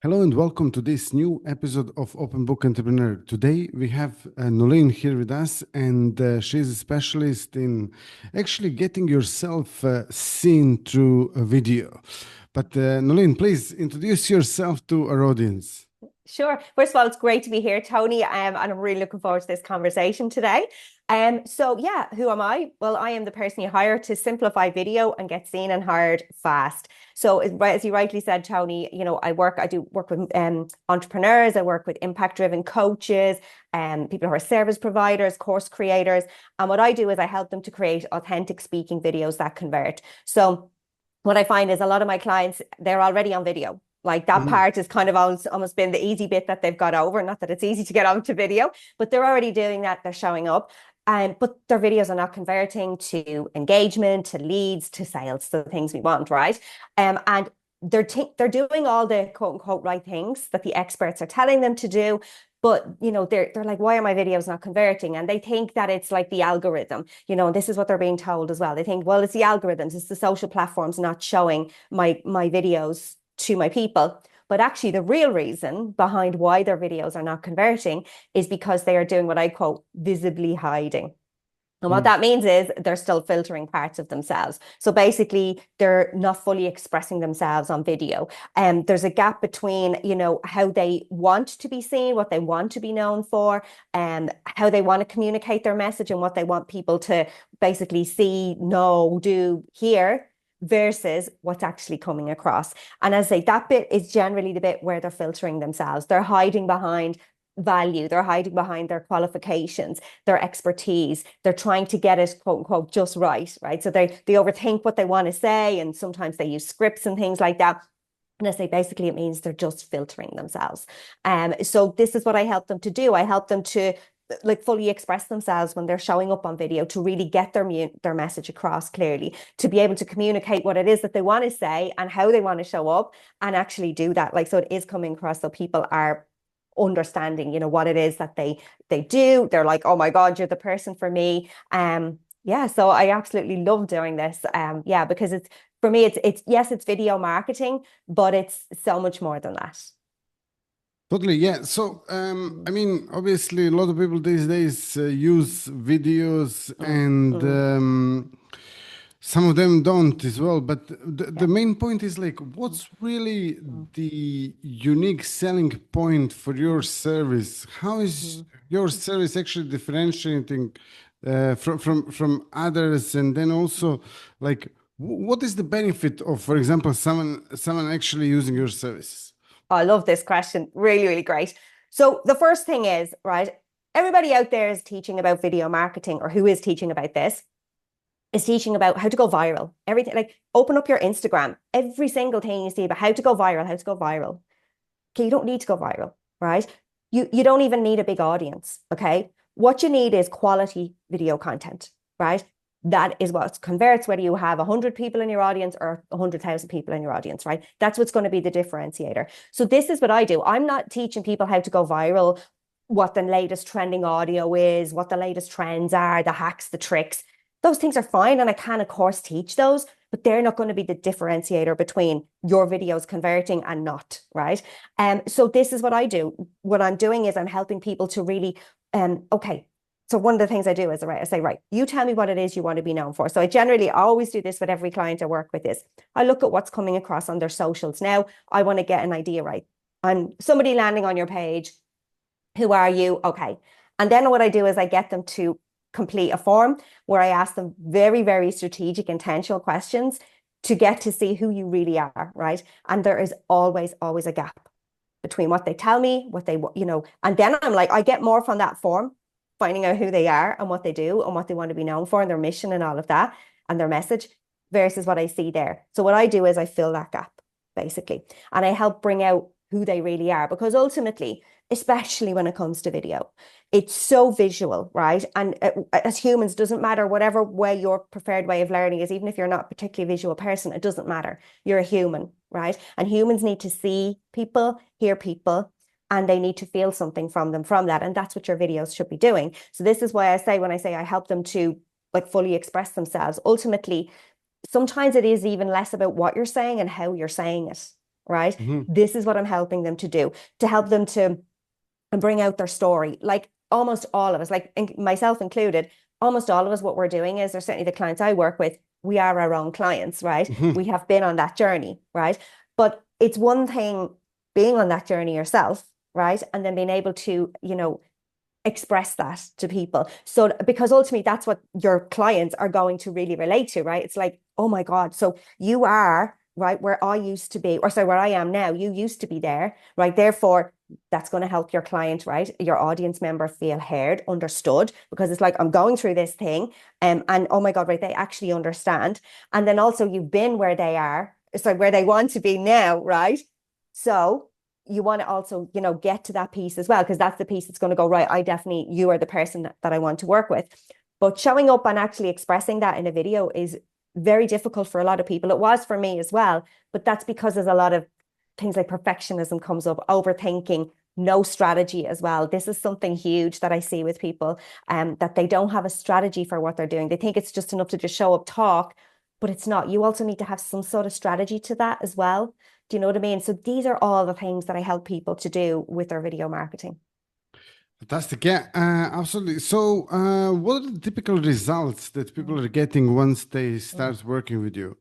Hello and welcome to this new episode of Open Book Entrepreneur. Today we have Noleen here with us, and she's a specialist in actually getting yourself seen through a video. But Noleen, please introduce yourself to our audience. Sure. First of all, it's great to be here, Tony, and I'm really looking forward to this conversation today. Who am I? Well, I am the person you hire to simplify video and get seen and hired fast. So, as you rightly said, Tony, I do work with entrepreneurs. I work with impact-driven coaches, people who are service providers, course creators. And what I do is I help them to create authentic speaking videos that convert. So, what I find is a lot of my clients, they're already on video. Like that part is kind of almost been the easy bit that they've got over. Not that it's easy to get onto video, but they're already doing that. They're showing up. But their videos are not converting to engagement, to leads, to sales, the things we want, right? And they're doing all the quote unquote right things that the experts are telling them to do. But they're like, why are my videos not converting? And they think that it's like the algorithm. This is what they're being told as well. They think, well, it's the algorithms, it's the social platforms not showing my videos to my people. But actually, the real reason behind why their videos are not converting is because they are doing what I call visibly hiding. And what that means is they're still filtering parts of themselves. So basically, they're not fully expressing themselves on video. And there's a gap between, how they want to be seen, what they want to be known for, and how they want to communicate their message and what they want people to basically see, know, do, hear, versus what's actually coming across. And as I say, that bit is generally the bit where they're filtering themselves. They're hiding behind value. They're hiding behind their qualifications, their expertise. They're trying to get it, quote unquote, just right? So they overthink what they want to say, and sometimes they use scripts and things like that. And I say basically it means they're just filtering themselves. So this is what I help them to do. I help them to fully express themselves when they're showing up on video, to really get their message across clearly, to be able to communicate what it is that they want to say and how they want to show up, and actually do that. So it is coming across so people are understanding, what it is that they do. They're like, oh my God, you're the person for me. So I absolutely love doing this. Because it's, for me, it's yes, it's video marketing, but it's so much more than that. Totally, yeah. So, obviously, a lot of people these days use videos, and some of them don't as well. But the main point is like, what's really the unique selling point for your service? How is your service actually differentiating from others? And then also, like, what is the benefit of, for example, someone actually using your services? I love this question. Really, really great. So the first thing is, right, everybody out there is teaching about video marketing, or who is teaching about this, is teaching about how to go viral. Everything, like open up your Instagram, every single thing you see about how to go viral, how to go viral. Okay, you don't need to go viral, right? You don't even need a big audience, okay? What you need is quality video content, right? That is what converts, whether you have 100 people in your audience or 100,000 people in your audience, right? That's what's going to be the differentiator. So this is what I do. I'm not teaching people how to go viral, what the latest trending audio is, what the latest trends are, the hacks, the tricks. Those things are fine. And I can, of course, teach those, but they're not going to be the differentiator between your videos converting and not, right? So this is what I do. What I'm doing is I'm helping people to really, so one of the things I do is, I say, right, you tell me what it is you want to be known for. So I always do this with every client I work with is I look at what's coming across on their socials. Now I want to get an idea, right? I'm somebody landing on your page. Who are you? Okay. And then what I do is I get them to complete a form where I ask them very, very strategic, intentional questions to get to see who you really are, right? And there is always a gap between what they tell me, what they, and then I'm like, I get more from that form, finding out who they are and what they do and what they want to be known for and their mission and all of that and their message versus what I see there. So what I do is I fill that gap basically, and I help bring out who they really are, because ultimately, especially when it comes to video, it's so visual, right? And as humans, doesn't matter whatever way your preferred way of learning is, even if you're not a particularly visual person, it doesn't matter. You're a human, right? And humans need to see people, hear people, and they need to feel something from them from that. And that's what your videos should be doing. So this is why I say, when I say I help them to fully express themselves, ultimately, sometimes it is even less about what you're saying and how you're saying it, right? Mm-hmm. This is what I'm helping them to do, to help them to bring out their story. Like almost all of us, like myself included, almost all of us, what we're doing is, or certainly the clients I work with, we are our own clients, right? Mm-hmm. We have been on that journey, right? But it's one thing being on that journey yourself, right? And then being able to, express that to people. So because ultimately that's what your clients are going to really relate to, right? It's like, oh my God, so you are right where I used to be, or sorry, where I am now, you used to be there, right? Therefore, that's going to help your client, right? Your audience member feel heard, understood, because it's like, I'm going through this thing, and oh my God, right, they actually understand. And then also you've been where they are, sorry, where they want to be now, right? So you want to also, get to that piece as well, because that's the piece that's going to go, right, you are the person that I want to work with. But showing up and actually expressing that in a video is very difficult for a lot of people. It was for me as well, but that's because there's a lot of things like perfectionism comes up, overthinking, no strategy as well. This is something huge that I see with people, that they don't have a strategy for what they're doing. They think it's just enough to just show up, talk, but it's not. You also need to have some sort of strategy to that as well. Do you know what I mean? So these are all the things that I help people to do with their video marketing. Fantastic. Yeah, absolutely. So, what are the typical results that people Mm. are getting once they Mm. start working with you?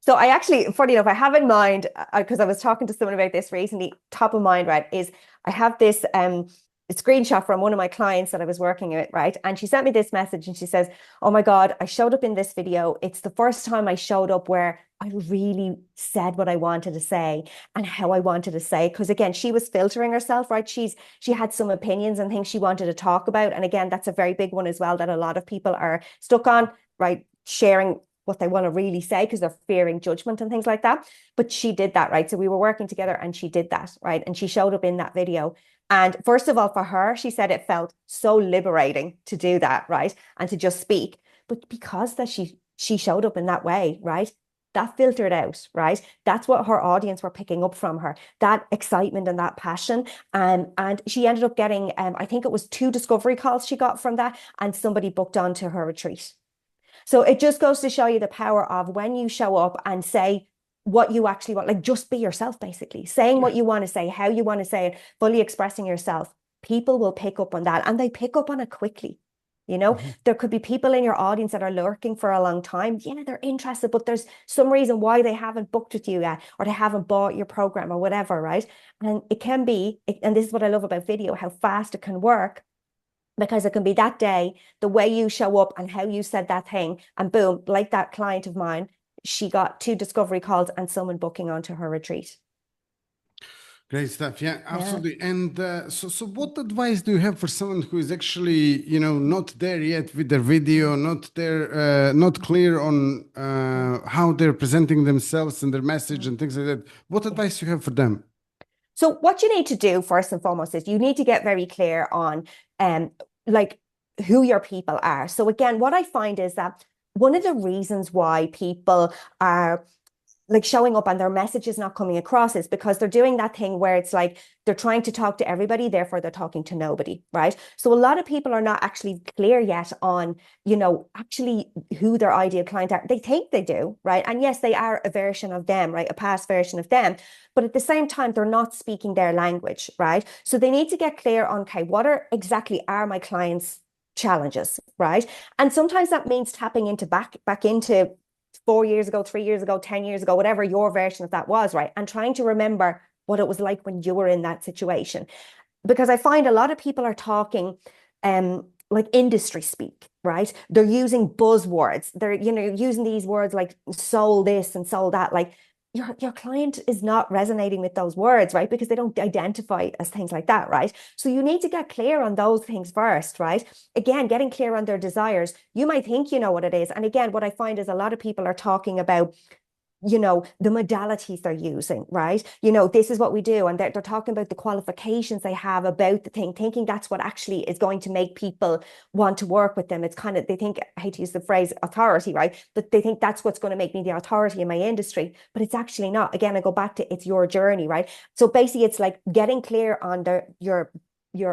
So I actually, funny enough, I have in mind, because I was talking to someone about this recently, top of mind, right, is I have this a screenshot from one of my clients that I was working with, right? And she sent me this message and she says, oh my God, I showed up in this video. It's the first time I showed up where I really said what I wanted to say and how I wanted to say. Because again, she was filtering herself, right? She had some opinions and things she wanted to talk about. And again, that's a very big one as well that a lot of people are stuck on, right? Sharing what they want to really say because they're fearing judgment and things like that. But she did that, right? So we were working together and she did that, right? And she showed up in that video. And first of all, for her, she said it felt so liberating to do that, right? And to just speak. But because that she showed up in that way, right? That filtered out, right? That's what her audience were picking up from her, that excitement and that passion. And she ended up getting, I think it was 2 discovery calls she got from that, and somebody booked onto her retreat. So it just goes to show you the power of when you show up and say what you actually want, like just be yourself, basically saying Yeah. what you want to say, how you want to say it, fully expressing yourself. People will pick up on that and they pick up on it quickly. Mhm. There could be people in your audience that are lurking for a long time. Yeah, they're interested, but there's some reason why they haven't booked with you yet, or they haven't bought your program or whatever, right? And it can be, and this is what I love about video, how fast it can work, because it can be that day, the way you show up and how you said that thing, and boom, like that client of mine, she got 2 discovery calls and someone booking onto her retreat. Great stuff. Yeah, Yeah. absolutely. And so what advice do you have for someone who is actually, not there yet with their video, not there, not clear on how they're presenting themselves and their message and things like that? What Yeah. advice do you have for them? So what you need to do first and foremost is you need to get very clear on like who your people are. So again, what I find is that one of the reasons why people are like showing up and their message is not coming across is because they're doing that thing where it's like they're trying to talk to everybody, therefore they're talking to nobody, right? So a lot of people are not actually clear yet on, actually who their ideal client are. They think they do, right? And yes, they are a version of them, right? A past version of them. But at the same time, they're not speaking their language, right? So they need to get clear on, okay, what are exactly are my clients' challenges, right? And sometimes that means tapping into back into 4 years ago, 3 years ago, 10 years ago, whatever your version of that was, right? And trying to remember what it was like when you were in that situation. Because I find a lot of people are talking like industry speak, right? They're using buzzwords. They're, using these words like sold this and sold that. Like your client is not resonating with those words, right? Because they don't identify as things like that, right? So you need to get clear on those things first, right? Again, getting clear on their desires. You might think you know what it is. And again, what I find is a lot of people are talking about the modalities they're using, right? This is what we do. And they're talking about the qualifications they have about the thing, thinking that's what actually is going to make people want to work with them. It's kind of, they think, I hate to use the phrase authority, right? But they think that's what's going to make me the authority in my industry. But it's actually not. Again, I go back to it's your journey, right? So basically, it's like getting clear on your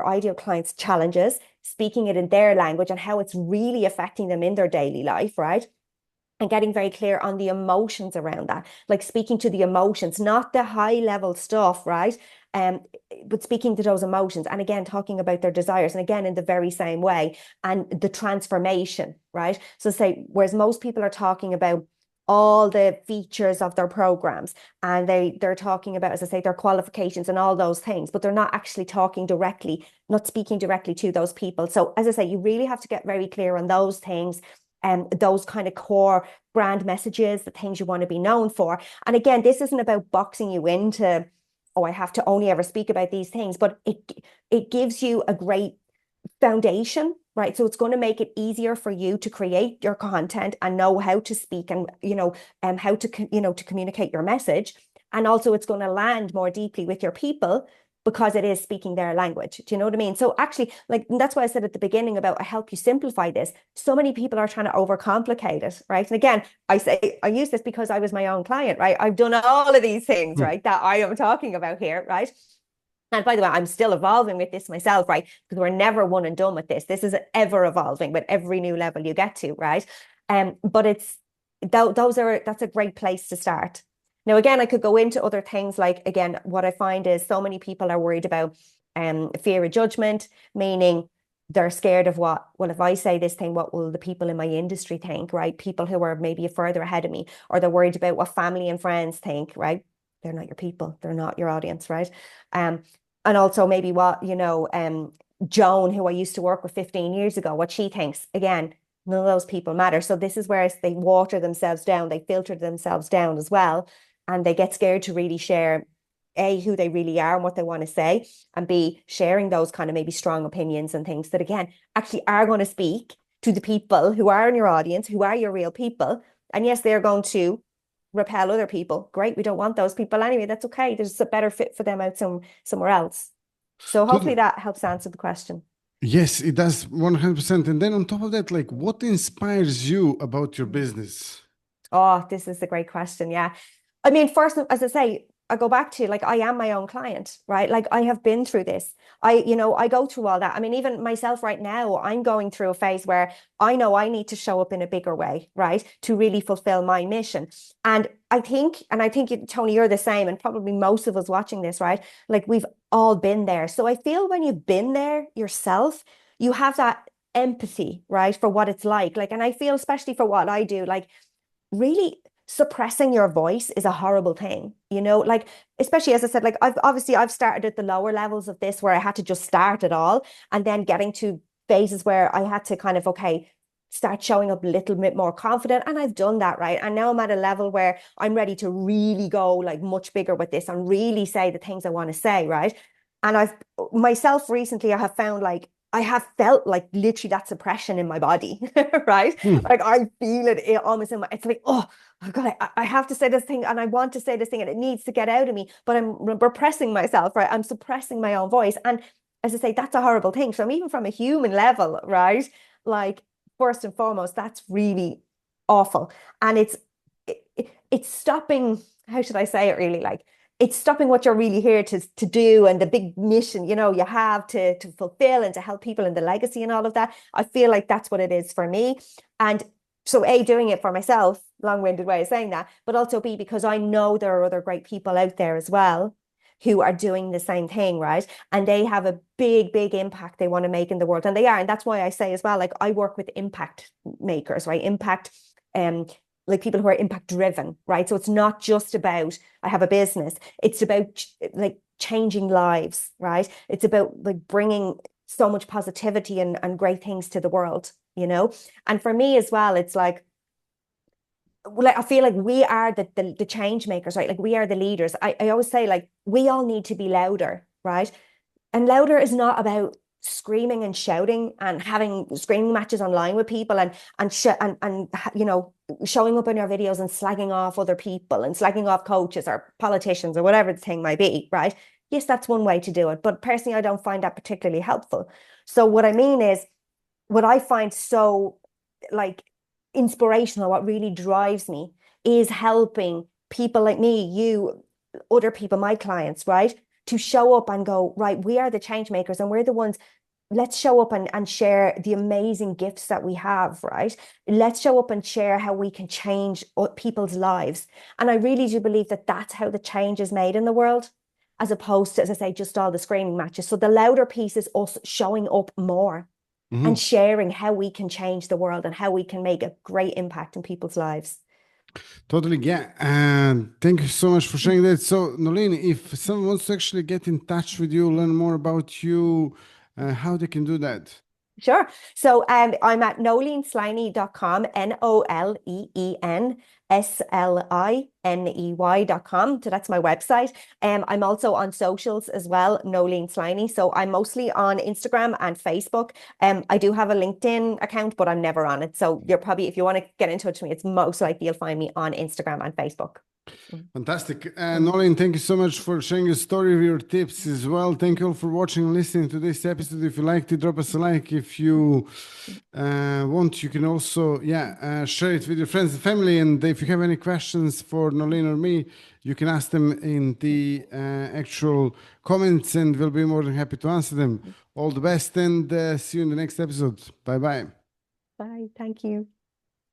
ideal client's challenges, speaking it in their language and how it's really affecting them in their daily life, right? and getting very clear on the emotions around that, like speaking to the emotions, not the high level stuff, right? Um, but speaking to those emotions, and again, talking about their desires, and again, in the very same way, and the transformation, right? So say, whereas most people are talking about all the features of their programs, and they're talking about, as I say, their qualifications and all those things, but they're not actually talking directly, not speaking directly to those people. So as I say, you really have to get very clear on those things, and those kind of core brand messages, the things you want to be known for. And again, this isn't about boxing you into, oh, I have to only ever speak about these things, but it gives you a great foundation, right? So it's going to make it easier for you to create your content and know how to speak, and how to to communicate your message. And also it's going to land more deeply with your people, because it is speaking their language. Do you know what I mean? So actually, like, that's why I said at the beginning about, I help you simplify this. So many people are trying to overcomplicate it, right? And again, I use this because I was my own client, right? I've done all of these things, right, that I am talking about here, right? And by the way, I'm still evolving with this myself, right? Because we're never one and done with this. This is ever evolving with every new level you get to, right? But that's a great place to start. Now, again, I could go into other things, like, again, what I find is so many people are worried about fear of judgment, meaning they're scared of well, if I say this thing, what will the people in my industry think, right? People who are maybe further ahead of me, or they're worried about what family and friends think, right? They're not your people. They're not your audience, right? And also maybe what, Joan, who I used to work with 15 years ago, what she thinks. Again, none of those people matter. So this is where they water themselves down, they filter themselves down as well, and they get scared to really share, A, who they really are and what they want to say, and B, sharing those kind of maybe strong opinions and things that, again, actually are going to speak to the people who are in your audience, who are your real people. And yes, they're going to repel other people. Great, we don't want those people anyway. That's okay. There's a better fit for them out somewhere else. So hopefully that helps answer the question. Yes, it does 100%. And then on top of that, like, what inspires you about your business? Oh, this is a great question. Yeah. I mean, first, as I say, I go back to, like, I am my own client, right? Like, I have been through this. I go through all that. I mean, even myself right now, I'm going through a phase where I know I need to show up in a bigger way, right? To really fulfill my mission. And I think, Tony, you're the same, and probably most of us watching this, right? Like, we've all been there. So I feel when you've been there yourself, you have that empathy, right? For what it's like. Like, and I feel, especially for what I do, like, really suppressing your voice is a horrible thing, like, especially, as I said, like, I've started at the lower levels of this, where I had to just start it all, and then getting to phases where I had to kind of, okay, start showing up a little bit more confident. And I've done that, right? And now I'm at a level where I'm ready to really go, like, much bigger with this, and really say the things I want to say, right? And I've myself recently, I have found, like, I have felt like literally that suppression in my body, right? Hmm. Like, I feel it almost in my, it's like, oh, God, I have to say this thing, and I want to say this thing, and it needs to get out of me, but I'm repressing myself, right? I'm suppressing my own voice. And as I say, that's a horrible thing. So I'm, even from a human level, right? Like, first and foremost, that's really awful. And it's stopping, how should I say it, really? Like, it's stopping what you're really here to do, and the big mission, you have to fulfill, and to help people in the legacy and all of that. I feel like that's what it is for me. And so, A, doing it for myself, long-winded way of saying that, but also B, because I know there are other great people out there as well who are doing the same thing, right? And they have a big, big impact they want to make in the world. And they are. And that's why I say as well, like, I work with impact makers, right? Impact, like, people who are impact driven, right? So it's not just about, I have a business. It's about, like, changing lives, right? It's about, like, bringing so much positivity and great things to the world, And for me as well, it's like I feel like we are the change makers, right? Like, we are the leaders. I always say, like, we all need to be louder, right? And louder is not about screaming and shouting and having screaming matches online with people, and showing up in our videos and slagging off other people, and slagging off coaches or politicians or whatever the thing might be, right? Yes, that's one way to do it, but personally, I don't find that particularly helpful. So what I mean is, what I find so, like, inspirational, what really drives me, is helping people like me, you, other people, my clients, right, to show up and go, right, we are the change makers, and we're the ones let's show up and share the amazing gifts that we have, right? Let's show up and share how we can change people's lives. And I really do believe that that's how the change is made in the world, as opposed to, as I say, just all the screaming matches. So the louder piece is us showing up more and sharing how we can change the world and how we can make a great impact in people's lives. Totally, yeah. And thank you so much for sharing that. So, Noleen, if someone wants to actually get in touch with you, learn more about you, how they can do that? Sure. So I'm at noleensliney.com, NOLEENSLINEY.com. So that's my website. I'm also on socials as well, Noleen Sliney. So I'm mostly on Instagram and Facebook. I do have a LinkedIn account, but I'm never on it. So you're probably, if you want to get in touch with me, it's most likely you'll find me on Instagram and Facebook. Fantastic. Noleen, thank you so much for sharing your story, your tips as well. Thank you all for watching and listening to this episode. If you liked it, drop us a like. If you want, you can also, share it with your friends and family. And if you have any questions for Noleen or me, you can ask them in the actual comments and we'll be more than happy to answer them. All the best and see you in the next episode. Bye-bye. Bye. Thank you.